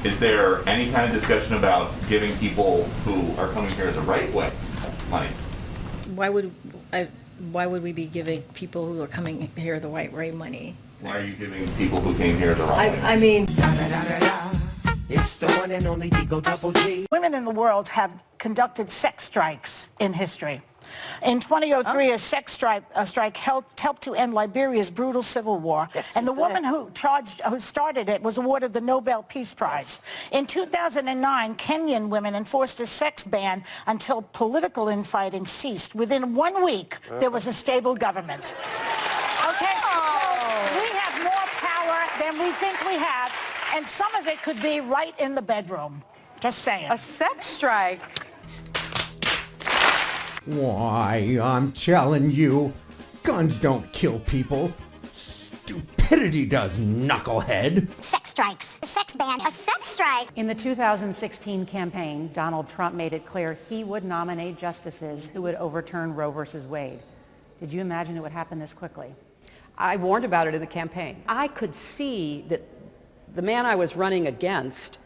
Is there any kind of discussion about giving people who are coming here the right way money? Why would we be giving people who are coming here the right way money? Why are you giving people who came here the wrong way? I mean, It's the one and only Digo Double G. Women in the world have conducted sex strikes in history. In 2003, a sex strike helped to end Liberia's brutal civil war, and the woman who started it was awarded the Nobel Peace Prize. In 2009, Kenyan women enforced a sex ban until political infighting ceased. Within 1 week, there was a stable government. Okay, so we have more power than we think we have, and some of it could be right in the bedroom. Just saying. A sex strike. Why, I'm telling you, guns don't kill people. Stupidity does, knucklehead. Sex strikes, a sex ban, a sex strike. In the 2016 campaign, Donald Trump made it clear he would nominate justices who would overturn Roe versus Wade. Did you imagine it would happen this quickly? I warned about it in the campaign. I could see that the man I was running against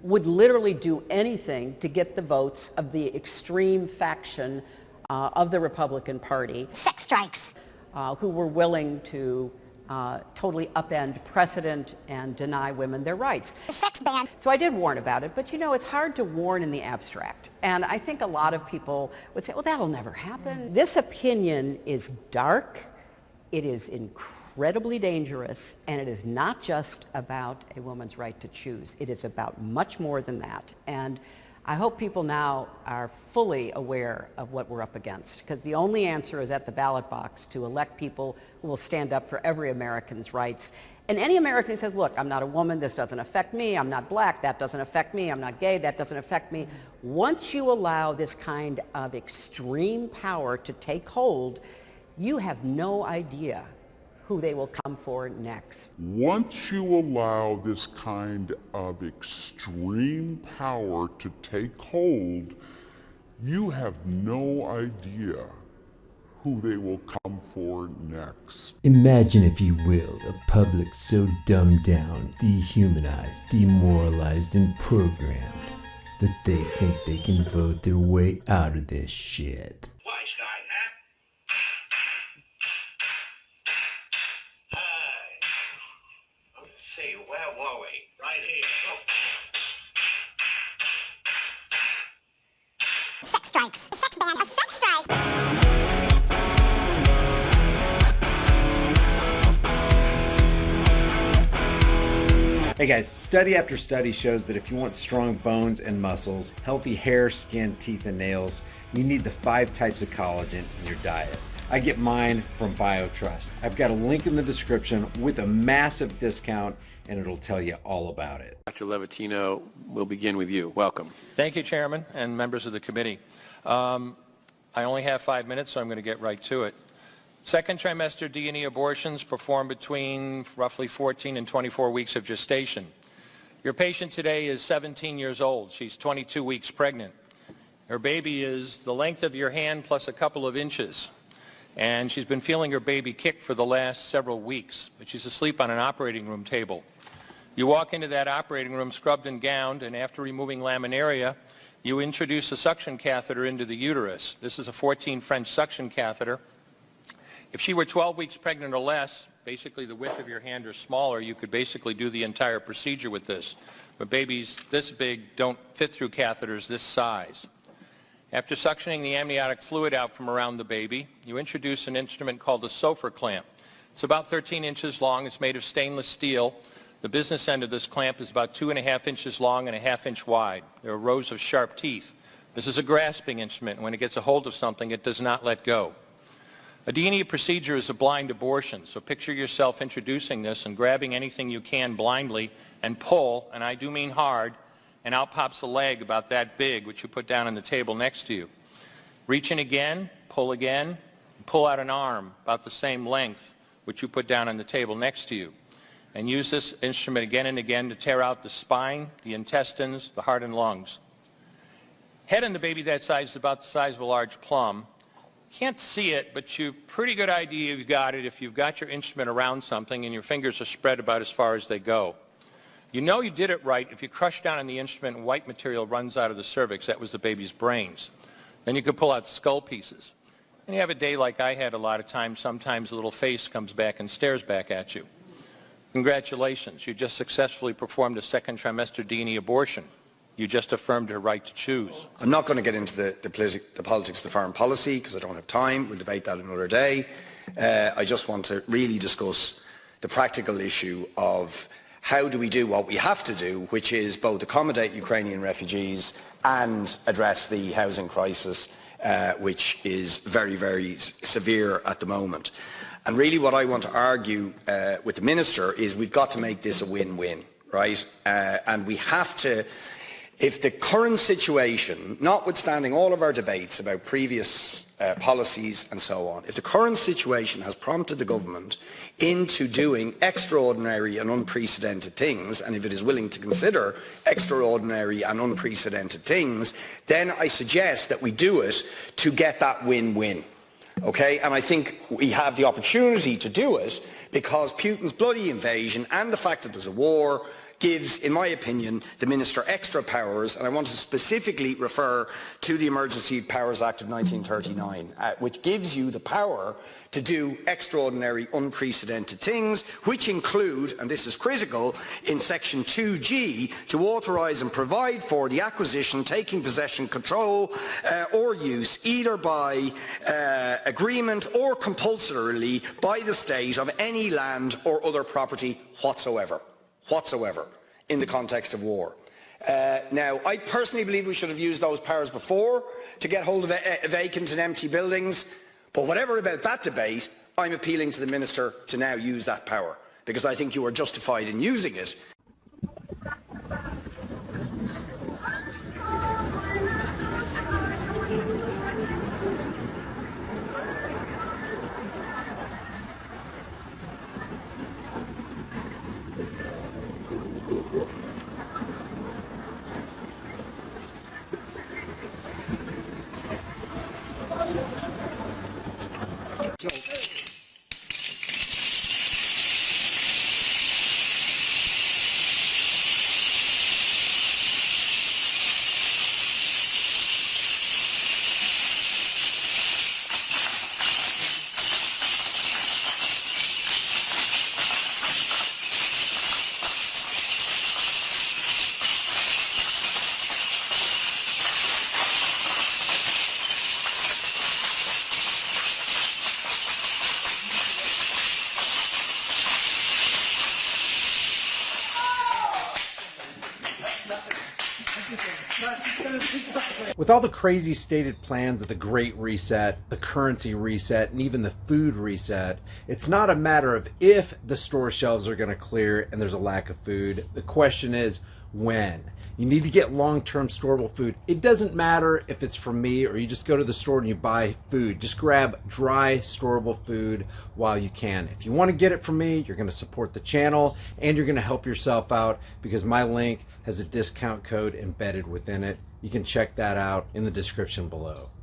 would literally do anything to get the votes of the extreme faction of the Republican Party. Sex strikes. Who were willing to totally upend precedent and deny women their rights. A sex ban. So I did warn about it, but you know, it's hard to warn in the abstract. And I think a lot of people would say, well, that'll never happen. This opinion is dark, it is incredibly dangerous, and it is not just about a woman's right to choose. It is about much more than that. And I hope people now are fully aware of what we're up against, because the only answer is at the ballot box to elect people who will stand up for every American's rights. And any American who says, look, I'm not a woman, this doesn't affect me, I'm not black, that doesn't affect me, I'm not gay, that doesn't affect me. Once you allow this kind of extreme power to take hold, you have no idea who they will come for next. Once you allow this kind of extreme power to take hold, you have no idea who they will come for next. Imagine, if you will, a public so dumbed down, dehumanized, demoralized, and programmed that they think they can vote their way out of this shit. Wise guy, huh? Let's see, where were we? Right here. Oh. Sex strikes, a sex ban, a sex strike. Hey guys, study after study shows that if you want strong bones and muscles, healthy hair, skin, teeth, and nails, you need the 5 types of collagen in your diet. I get mine from BioTrust. I've got a link in the description with a massive discount, and it'll tell you all about it. Dr. Levatino, we'll begin with you. Welcome. Thank you, Chairman and members of the committee. I only have 5 minutes, so I'm going to get right to it. Second trimester D&E abortions performed between roughly 14 and 24 weeks of gestation. Your patient today is 17 years old. She's 22 weeks pregnant. Her baby is the length of your hand plus a couple of inches. And she's been feeling her baby kick for the last several weeks, but she's asleep on an operating room table. You walk into that operating room scrubbed and gowned, and after removing laminaria, you introduce a suction catheter into the uterus. This is a 14 French suction catheter. If she were 12 weeks pregnant or less, basically the width of your hand or smaller, you could basically do the entire procedure with this. But babies this big don't fit through catheters this size. After suctioning the amniotic fluid out from around the baby, you introduce an instrument called a Sofer clamp. It's about 13 inches long. It's made of stainless steel. The business end of this clamp is about 2.5 inches long and 1/2 inch wide. There are rows of sharp teeth. This is a grasping instrument. When it gets a hold of something, it does not let go. A D&E procedure is a blind abortion, so picture yourself introducing this and grabbing anything you can blindly and pull, and I do mean hard, and out pops a leg about that big, which you put down on the table next to you. Reach in again, and pull out an arm about the same length, which you put down on the table next to you. And use this instrument again and again to tear out the spine, the intestines, the heart and lungs. Head on the baby that size is about the size of a large plum. Can't see it, but you pretty good idea you've got it if you've got your instrument around something and your fingers are spread about as far as they go. You know you did it right if you crush down on the instrument and white material runs out of the cervix. That was the baby's brains. Then you could pull out skull pieces. And you have a day like I had a lot of times, sometimes a little face comes back and stares back at you. Congratulations, you just successfully performed a second trimester D&E abortion. You just affirmed her right to choose. I'm not going to get into the politics of the foreign policy because I don't have time. We'll debate that another day. I just want to really discuss the practical issue of how do we do what we have to do, which is both accommodate Ukrainian refugees and address the housing crisis, which is very, very severe at the moment. And really what I want to argue with the Minister is we've got to make this a win-win, right? And we have to, if the current situation, notwithstanding all of our debates about previous policies and so on, if the current situation has prompted the government into doing extraordinary and unprecedented things, and if it is willing to consider extraordinary and unprecedented things, then I suggest that we do it to get that win-win. Okay, and I think we have the opportunity to do it because Putin's bloody invasion and the fact that there's a war gives, in my opinion, the Minister extra powers, and I want to specifically refer to the Emergency Powers Act of 1939, which gives you the power to do extraordinary, unprecedented things, which include, and this is critical, in Section 2G, to authorise and provide for the acquisition, taking possession, control or use, either by agreement or compulsorily by the state of any land or other property whatsoever, in the context of war. Now, I personally believe we should have used those powers before to get hold of vacant and empty buildings, but whatever about that debate, I'm appealing to the Minister to now use that power, because I think you are justified in using it. With all the crazy stated plans of the Great Reset, the currency reset, and even the food reset, it's not a matter of if the store shelves are going to clear and there's a lack of food. The question is when. You need to get long-term storable food. It doesn't matter if it's from me or you just go to the store and you buy food. Just grab dry, storable food while you can. If you want to get it from me, you're going to support the channel and you're going to help yourself out because my link has a discount code embedded within it. You can check that out in the description below.